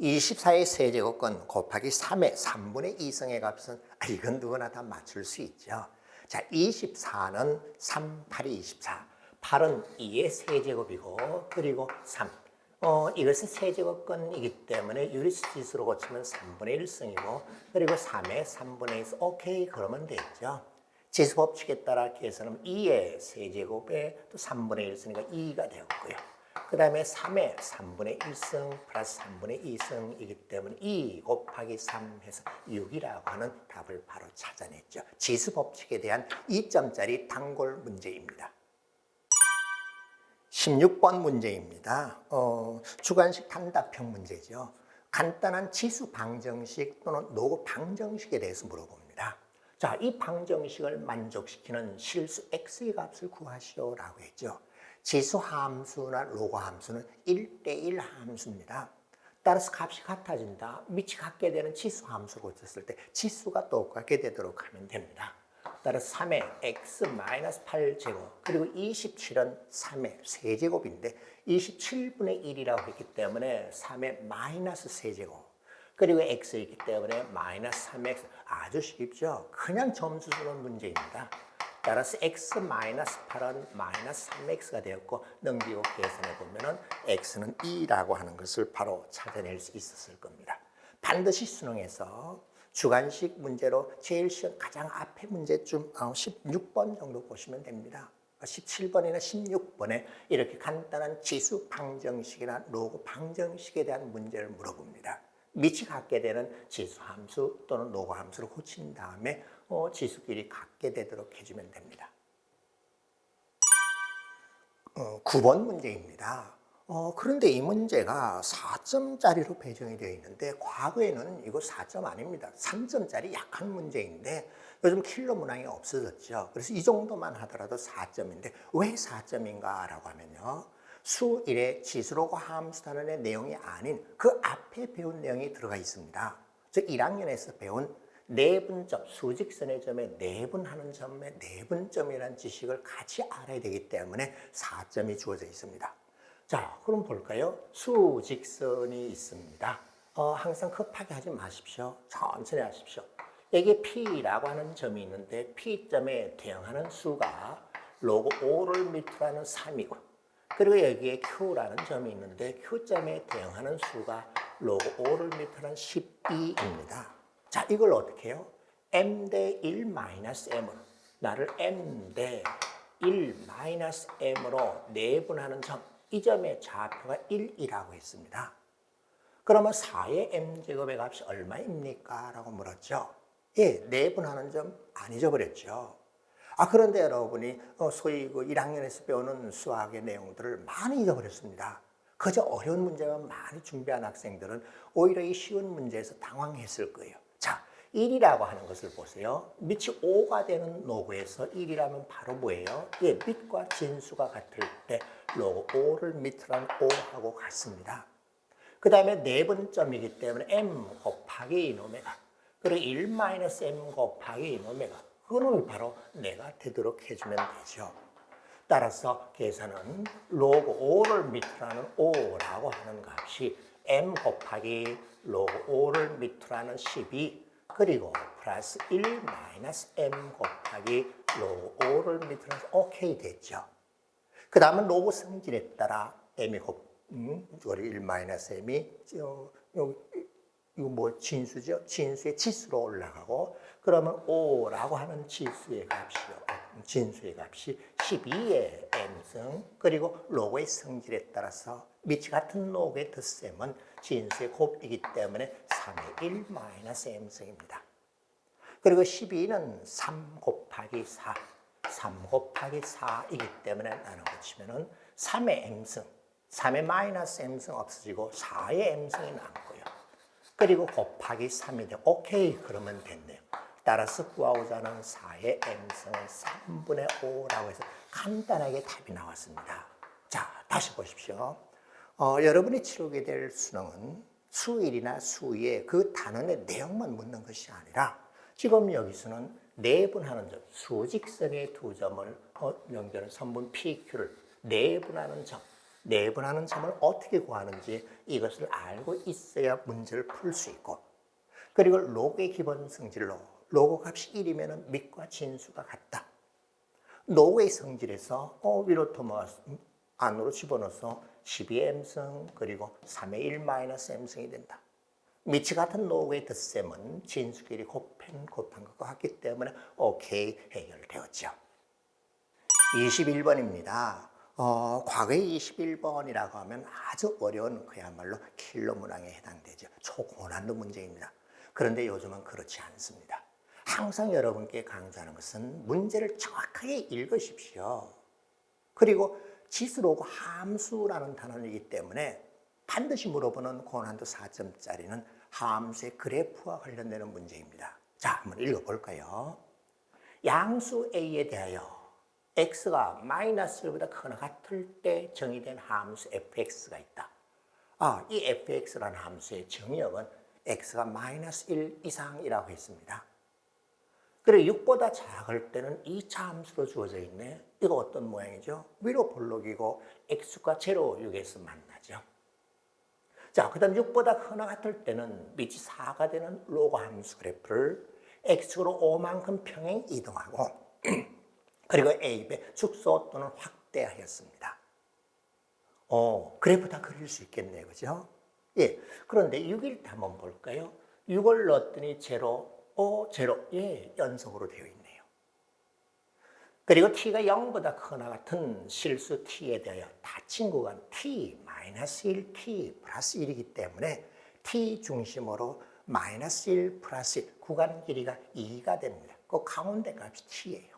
24의 세제곱권 곱하기 3의 3분의 2승의 값은 이건 누구나 다 맞출 수 있죠. 자, 24는 3, 8이 24. 8은 2의 세제곱이고 그리고 3. 이것은 세제곱권이기 때문에 유리수지수로 고치면 3분의 1승이고 그리고 3의 3분의 1승. 오케이, 그러면 되죠. 지수법칙에 따라 계산하면 2의 세제곱에 또 3분의 1승이니까 2가 되었고요. 그 다음에 3의 3분의 1승 플러스 3분의 2승이기 때문에 2 곱하기 3 해서 6이라고 하는 답을 바로 찾아냈죠. 지수법칙에 대한 2점짜리 단골 문제입니다. 16번 문제입니다. 주관식 단답형 문제죠. 간단한 지수 방정식 또는 로그 방정식에 대해서 물어봅니다. 자, 이 방정식을 만족시키는 실수 x의 값을 구하시오라고 했죠. 지수 함수나 로그 함수는 1대1 함수입니다. 따라서 값이 같아진다. 밑이 같게 되는 지수 함수를 고쳤을 때 지수가 똑같게 되도록 하면 됩니다. 따라서 3의 x-8제곱 그리고 27은 3의 세제곱인데 27분의 1이라고 했기 때문에 3의 마이너스 세제곱 그리고 x이기 때문에 마이너스 3x 아주 쉽죠. 그냥 점수 주는 문제입니다. 따라서 x-8은 마이너스 3x가 되었고 넘기고 계산해 보면은 x는 2라고 하는 것을 바로 찾아낼 수 있었을 겁니다. 반드시 수능에서 주관식 문제로 제일 쉬운 가장 앞에 문제쯤 16번 정도 보시면 됩니다. 17번이나 16번에 이렇게 간단한 지수 방정식이나 로그 방정식에 대한 문제를 물어봅니다. 밑이 같게 되는 지수 함수 또는 로그 함수를 고친 다음에 지수끼리 같게 되도록 해주면 됩니다. 9번 문제입니다. 그런데 이 문제가 4점짜리로 배정이 되어 있는데 과거에는 이거 4점 아닙니다. 3점짜리 약한 문제인데 요즘 킬러 문항이 없어졌죠. 그래서 이 정도만 하더라도 4점인데 왜 4점인가 라고 하면요. 수 1의 지수로그 함수 단원의 내용이 아닌 그 앞에 배운 내용이 들어가 있습니다. 즉 1학년에서 배운 내분점, 수직선의 점에 내분하는 점에 내분점이라는 지식을 같이 알아야 되기 때문에 4점이 주어져 있습니다. 자, 그럼 볼까요? 수직선이 있습니다. 항상 급하게 하지 마십시오. 천천히 하십시오. 여기 P라고 하는 점이 있는데 P점에 대응하는 수가 로그 5를 밑으로 하는 3이고 그리고 여기에 Q라는 점이 있는데 Q점에 대응하는 수가 로그 5를 밑으로 하는 12입니다. 자, 이걸 어떻게 해요? m 대 1 마이너스 m으로 나를 m 대 1 마이너스 m으로 내분하는 점, 이 점의 좌표가 1이라고 했습니다. 그러면 4의 m제곱의 값이 얼마입니까? 라고 물었죠. 예, 내분하는 점 안 잊어버렸죠. 그런데 여러분이 소위 1학년에서 배우는 수학의 내용들을 많이 잊어버렸습니다. 그저 어려운 문제만 많이 준비한 학생들은 오히려 이 쉬운 문제에서 당황했을 거예요. 자, 1이라고 하는 것을 보세요. 밑이 5가 되는 로그에서 1이라면 바로 뭐예요? 예, 밑과 진수가 같을 때 로그 5를 밑으로 한 5하고 같습니다. 그 다음에 내분점이기 때문에 m 곱하기 이놈에가 그리고 1-m 곱하기 이놈에가 그놈이 바로 내가 되도록 해주면 되죠. 따라서 계산은 로그 5를 밑으로 하는 5라고 하는 값이 m 곱하기 로그 5를 밑으로 하는 12 그리고 플러스 1-m 곱하기 로그 5를 밑으로 하는 오케이 됐죠. 그 다음은 로그 성질에 따라 m이 1-m이 이거 뭐 진수죠? 진수의 치수로 올라가고 그러면 5라고 하는 지수의 값이요. 진수의 값이 12의 m승 그리고 로그의 성질에 따라서 밑이 같은 로그의 덧셈은 진수의 곱이기 때문에 3의 1 마이너스 m승입니다. 그리고 12는 3 곱하기 4, 3 곱하기 4이기 때문에 나눠 붙이면은 3의 m승, 3의 마이너스 m승 없어지고 4의 m승이 남고요. 그리고 곱하기 3이 돼. 오케이, 그러면 됐네요. 따라서 구하고자 하는 4의 m승은 3분의 5라고 해서 간단하게 답이 나왔습니다. 자, 다시 보십시오. 여러분이 치르게 될 수능은 수1이나 수2의 그 단원의 내용만 묻는 것이 아니라 지금 여기서는 내분하는 점, 수직선의 두 점을 연결하는 선분 PQ를 내분하는 점, 내분하는 점을 어떻게 구하는지 이것을 알고 있어야 문제를 풀 수 있고, 그리고 로그의 기본 성질로 로그 값이 1이면 밑과 진수가 같다. 로그의 성질에서 위로 토마스 안으로 집어넣어서 12의 m승 그리고 3의 1 마이너스 m승이 된다. 밑이 같은 로그의 덧셈은 진수끼리 곱한 것과 같기 때문에 오케이 해결되었죠. 21번입니다. 과거의 21번이라고 하면 아주 어려운 그야말로 킬러 문항에 해당되죠. 초고난도 문제입니다. 그런데 요즘은 그렇지 않습니다. 항상 여러분께 강조하는 것은 문제를 정확하게 읽으십시오. 그리고 지수로고 함수라는 단어이기 때문에 반드시 물어보는 고난도 4점짜리는 함수의 그래프와 관련되는 문제입니다. 자, 한번 읽어볼까요? 양수 A에 대하여 x가 마이너스 1보다 크거나 같을 때 정의된 함수 fx가 있다. 이 fx라는 함수의 정의역은 x가 마이너스 1 이상이라고 했습니다. 그리고 6보다 작을 때는 2차 함수로 주어져 있네. 이거 어떤 모양이죠? 위로 볼록이고 x가 제로 6에서 만나죠. 자, 그 다음 6보다 크거나 같을 때는 밑이 4가 되는 로그 함수 그래프를 x로 5만큼 평행 이동하고 그리고 A배 축소 또는 확대하였습니다. 그래프 다 그릴 수 있겠네요. 그죠? 예. 그런데 6일 때 한번 볼까요? 6을 넣었더니 제로, 제로. 예, 연속으로 되어 있네요. 그리고 t가 0보다 크거나 같은 실수 t에 대하여 닫힌 구간 t-1, t 플러스 1이기 때문에 t 중심으로 마이너스 1 플러스 1 구간 길이가 2가 됩니다. 그 가운데 값이 t예요.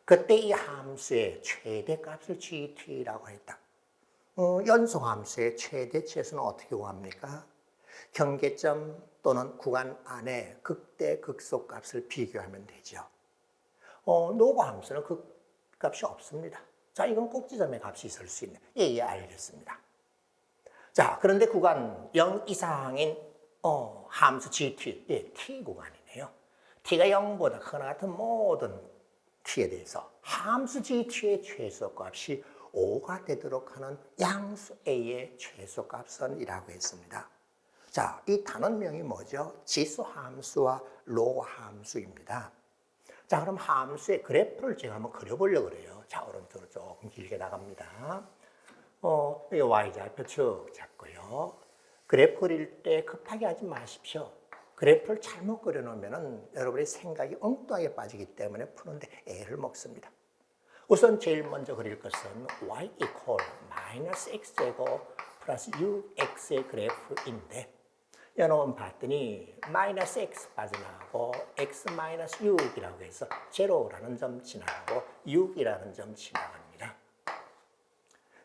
그때 이 함수의 최대값을 GT라고 했다. 연속함수의 최대치에서는 어떻게 구합니까? 경계점 또는 구간 안에 극대 극소값을 비교하면 되죠. 노고함수는 그 값이 없습니다. 자, 이건 꼭지점의 값이 있을 수 있네. 예, 알겠습니다. 자, 그런데 구간 0 이상인 함수 GT, 예, T 구간이네요. T가 0보다 크거나 같은 모든 t에 대해서 함수 gt의 최소값이 5가 되도록 하는 양수 a의 최소값은 이라고 했습니다. 자, 이 단원명이 뭐죠? 지수함수와 로함수입니다. 자, 그럼 함수의 그래프를 제가 한번 그려보려고 그래요. 자, 오른쪽으로 조금 길게 나갑니다. 이 y좌표 쭉 잡고요. 그래프 그릴 때 급하게 하지 마십시오. 그래프를 잘못 그려놓으면 여러분의 생각이 엉뚱하게 빠지기 때문에 푸는데 애를 먹습니다. 우선 제일 먼저 그릴 것은 y equal 마이너스 x제곱 플러스 6x의 그래프인데 여러분 봤더니 마이너스 x 빠져나가고 x 마이너스 6이라고 해서 제로라는 점 지나가고 6이라는 점 지나갑니다.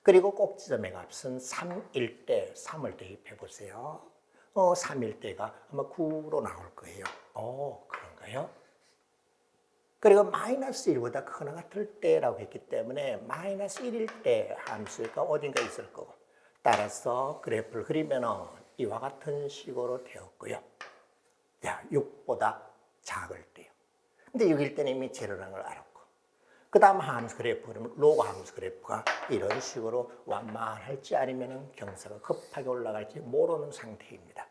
그리고 꼭지점의 값은 3일 때 3을 대입해 보세요. 3일 때가 아마 9로 나올 거예요. 그런가요? 그리고 마이너스 1보다 크거나 같을 때라고 했기 때문에 마이너스 1일 때 함수가 어딘가 있을 거고 따라서 그래프를 그리면 이와 같은 식으로 되었고요. 자, 6보다 작을 때요. 근데 6일 때는 이미 제로라는 걸 알았고 그 다음 함수 그래프 그러면 로그 함수 그래프가 이런 식으로 완만할지 아니면 경사가 급하게 올라갈지 모르는 상태입니다.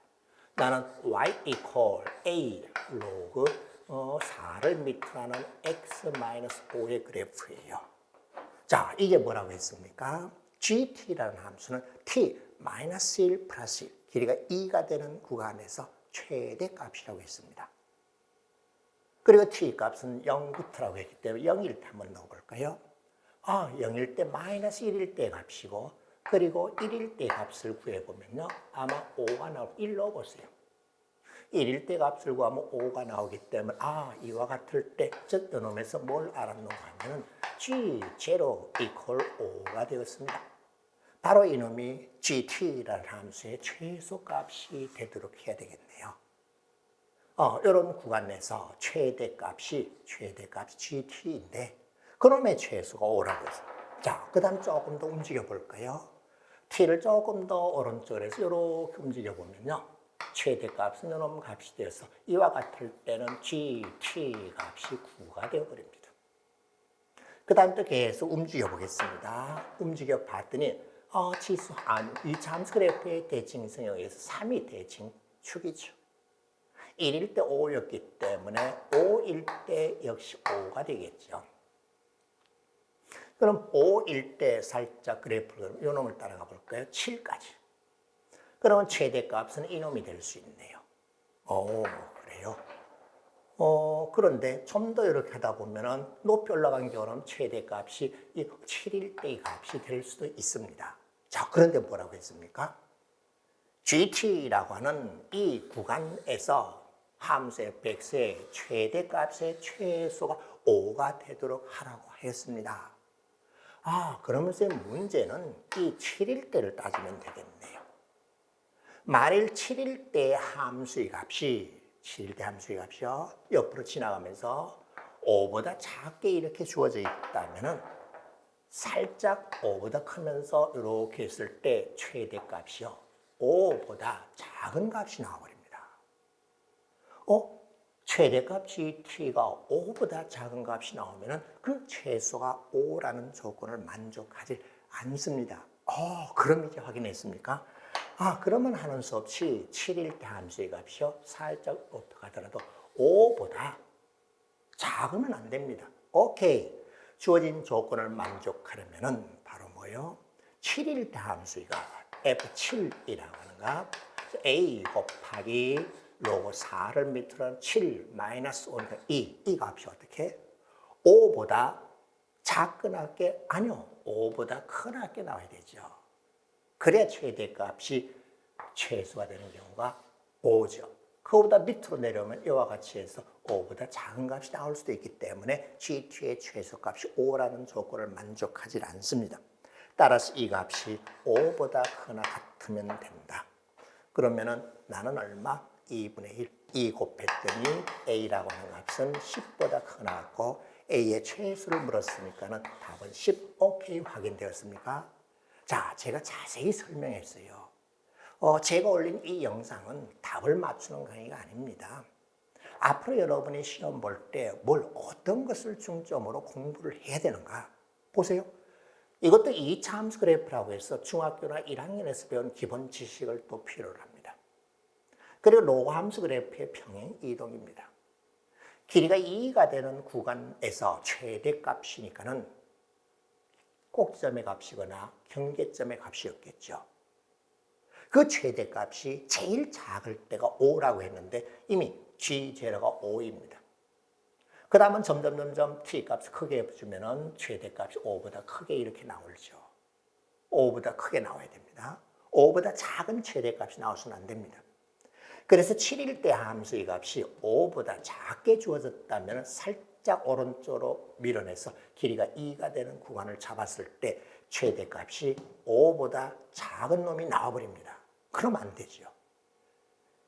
나는 y equal a 로그 4를 밑으로 하는 x-5의 그래프예요. 자, 이게 뭐라고 했습니까? gt라는 함수는 t-1 플러스 1, 길이가 2가 되는 구간에서 최대값이라고 했습니다. 그리고 t값은 0부터라고 했기 때문에 0일 때 한번 넣어볼까요? 0일 때 마이너스 1일 때 값이고 그리고 1일 때 값을 구해보면요. 아마 5가 나올 1 넣어보세요. 1일 때 값을 구하면 5가 나오기 때문에 이와 같을 때 즉 이놈에서 뭘 알았는가 하면 G0 equal 5가 되었습니다. 바로 이놈이 GT라는 함수의 최소값이 되도록 해야 되겠네요. 이런 구간 내에서 최대값이 GT인데 그놈의 최소가 5라고 해서 자, 그 다음 조금 더 움직여 볼까요? t를 조금 더 오른쪽으로 해서 이렇게 움직여 보면요. 최대값은 이놈 값이 돼서 이와 같을 때는 GT 값이 9가 되어버립니다. 그 다음 또 계속 움직여 보겠습니다. 움직여 봤더니 지수 이 함수 그래프의 대칭성에 의해서 3이 대칭축이죠. 1일 때 5였기 때문에 5일 때 역시 5가 되겠죠. 그럼 5일 때 살짝 그래프를 이놈을 따라가 볼까요? 7까지. 그러면 최대값은 이놈이 될 수 있네요. 그래요. 그런데 좀 더 이렇게 하다 보면은 높이 올라간 경우는 최대값이 이 7일 때의 값이 될 수도 있습니다. 자, 그런데 뭐라고 했습니까? GT라고 하는 이 구간에서 함수 fx의 최대값의 최소가 5가 되도록 하라고 했습니다. 그러면서 문제는 이 7일 때를 따지면 되겠네요. 만일 7일 때 함수의 값이 7일 때 함수의 값이요 옆으로 지나가면서 5보다 작게 이렇게 주어져 있다면은 살짝 5보다 크면서 이렇게 했을 때 최대값이요 5보다 작은 값이 나와버립니다. 최대값 GT가 5보다 작은 값이 나오면은 그 최소가 5라는 조건을 만족하지 않습니다. 그럼 이제 확인했습니까? 그러면 하는 수 없이 7일 때 함수의 값이요 살짝 높아가더라도 5보다 작으면 안 됩니다. 오케이. 주어진 조건을 만족하려면은 바로 뭐요? 7일 때 함수의 값 F7이라고 하는 값 A 곱하기 로고 4를 밑으로 한 7 마이너스 5니까 2. 이 값이 어떻게? 5보다 작거나 게 아니요. 5보다 크거나 게 나와야 되죠. 그래야 최대값이 최소가 되는 경우가 5죠. 그거보다 밑으로 내려오면 이와 같이 해서 5보다 작은 값이 나올 수도 있기 때문에 GT의 최소값이 5라는 조건을 만족하지 않습니다. 따라서 이 값이 5보다 크거나 같으면 된다. 그러면은 나는 얼마? 2분의 1. 2 곱했더니 A라고 하는 값은 10보다 크거나 같고 A의 최소를 물었으니까는 답은 10. 오케이, 확인되었습니까? 자, 제가 자세히 설명했어요. 제가 올린 이 영상은 답을 맞추는 강의가 아닙니다. 앞으로 여러분이 시험 볼 때 어떤 것을 중점으로 공부를 해야 되는가? 보세요. 이것도 2차 함수 그래프라고 해서 중학교나 1학년에서 배운 기본 지식을 또 필요로 합니다. 그리고 로그 함수 그래프의 평행 이동입니다. 길이가 2가 되는 구간에서 최대값이니까는 꼭지점의 값이거나 경계점의 값이었겠죠. 그 최대값이 제일 작을 때가 5라고 했는데 이미 G0가 5입니다. 그 다음은 점점 T값을 크게 해주면 최대값이 5보다 크게 이렇게 나오죠. 5보다 크게 나와야 됩니다. 5보다 작은 최대값이 나와서는 안 됩니다. 그래서 7일 때 함수의 값이 5보다 작게 주어졌다면 살짝 오른쪽으로 밀어내서 길이가 2가 되는 구간을 잡았을 때 최대값이 5보다 작은 놈이 나와버립니다. 그럼 안 되죠.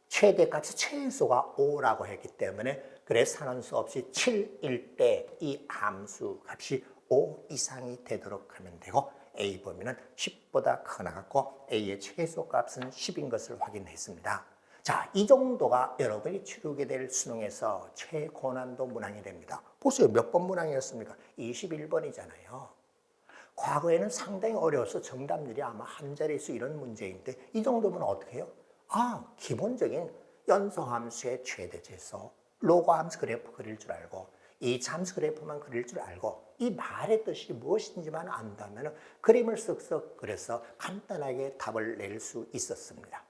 최대값이 최소가 5라고 했기 때문에 그래서 하는 수 없이 7일 때 이 함수 값이 5 이상이 되도록 하면 되고 A 범위는 10보다 크거나 같고 A의 최소값은 10인 것을 확인했습니다. 자, 이 정도가 여러분이 치르게 될 수능에서 최고난도 문항이 됩니다. 보세요. 몇 번 문항이었습니까? 21번이잖아요. 과거에는 상당히 어려워서 정답률이 아마 한 자릿수 이런 문제인데 이 정도면 어떻게 해요? 기본적인 연소함수의 최대체수, 로그함수 그래프 그릴 줄 알고 이 함수 그래프만 그릴 줄 알고 이 말의 뜻이 무엇인지만 안다면 그림을 쓱쓱 그려서 간단하게 답을 낼 수 있었습니다.